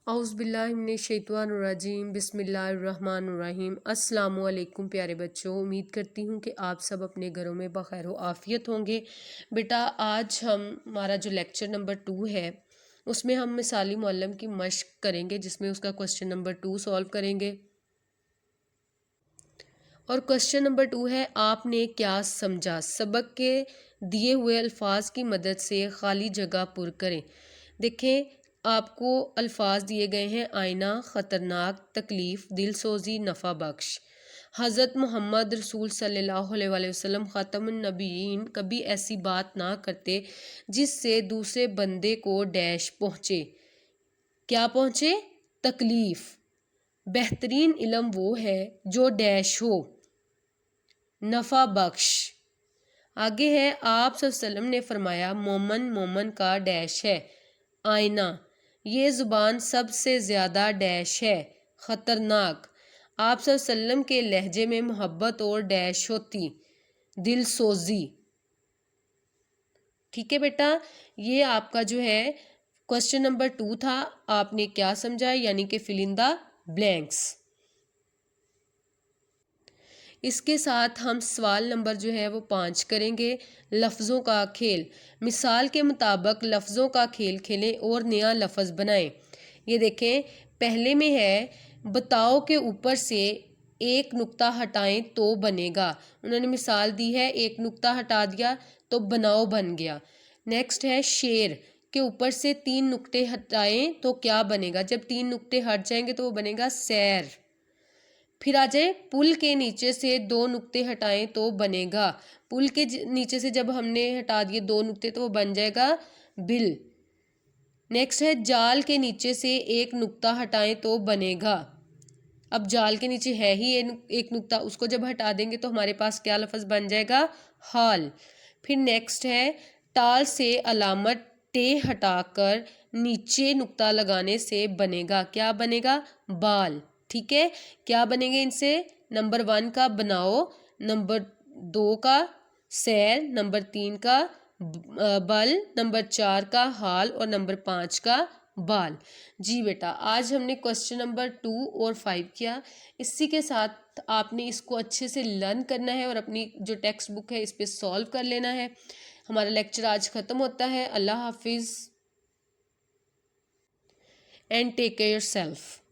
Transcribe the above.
اعوذ باللہ من الشیطان الرجیم، بسم اللہ الرحمن الرحیم۔ السلام علیکم پیارے بچوں، امید کرتی ہوں کہ آپ سب اپنے گھروں میں بخیر و عافیت ہوں گے۔ بیٹا آج ہمارا جو لیکچر نمبر 2 ہے اس میں ہم مثالی معلم کی مشق کریں گے، جس میں اس کا کوسچن نمبر 2 سولو کریں گے۔ اور کوسچن نمبر 2 ہے، آپ نے کیا سمجھا؟ سبق کے دیے ہوئے الفاظ کی مدد سے خالی جگہ پر کریں۔ دیکھیں آپ کو الفاظ دیے گئے ہیں: آئینہ، خطرناک، تکلیف، دل سوزی، نفع بخش۔ حضرت محمد رسول صلی اللہ علیہ وآلہ وسلم خاتم النبیین کبھی ایسی بات نہ کرتے جس سے دوسرے بندے کو ڈیش پہنچے۔ کیا پہنچے؟ تکلیف۔ بہترین علم وہ ہے جو ڈیش ہو، نفع بخش۔ آگے ہے، آپ صلی اللہ علیہ وسلم نے فرمایا مومن مومن کا ڈیش ہے، آئینہ۔ یہ زبان سب سے زیادہ ڈیش ہے، خطرناک۔ آپ صلی اللہ علیہ وسلم کے لہجے میں محبت اور ڈیش ہوتی، دل سوزی۔ ٹھیک ہے بیٹا، یہ آپ کا جو ہے کوسچن نمبر 2 تھا۔ آپ نے کیا سمجھا، یعنی کہ فل ان دا بلینکس۔ اس کے ساتھ ہم سوال نمبر جو ہے وہ 5 کریں گے۔ لفظوں کا کھیل، مثال کے مطابق لفظوں کا کھیل کھیلیں اور نیا لفظ بنائیں۔ یہ دیکھیں، پہلے میں ہے بتاؤ کے اوپر سے ایک نقطہ ہٹائیں تو بنے گا۔ انہوں نے مثال دی ہے، ایک نقطہ ہٹا دیا تو بناؤ بن گیا۔ نیکسٹ ہے شیر کے اوپر سے 3 نقطے ہٹائیں تو کیا بنے گا؟ جب 3 نقطے ہٹ جائیں گے تو وہ بنے گا سیر۔ پھر آ جائے پل کے نیچے سے 2 نقطے ہٹائیں تو بنے گا۔ پل کے نیچے سے جب ہم نے ہٹا دیے 2 نقطے تو وہ بن جائے گا بل۔ نیکسٹ ہے جال کے نیچے سے 1 نقطہ ہٹائیں تو بنے گا۔ اب جال کے نیچے ہے ہی ایک نقطہ، اس کو جب ہٹا دیں گے تو ہمارے پاس کیا لفظ بن جائے گا؟ حال۔ پھر نیکسٹ ہے ٹال سے علامت ٹے ہٹا کر نیچے نقطہ لگانے سے بنے گا، کیا بنے گا؟ بال۔ ٹھیک ہے، کیا بنیں گے ان سے؟ نمبر 1 کا بناؤ، نمبر 2 کا سیر، نمبر 3 کا بل، نمبر 4 کا حال اور نمبر 5 کا بال۔ جی بیٹا، آج ہم نے کوسچن نمبر 2 اور 5 کیا۔ اسی کے ساتھ آپ نے اس کو اچھے سے لرن کرنا ہے اور اپنی جو ٹیکسٹ بک ہے اس پہ سولو کر لینا ہے۔ ہمارا لیکچر آج ختم ہوتا ہے۔ اللہ حافظ and take care your self.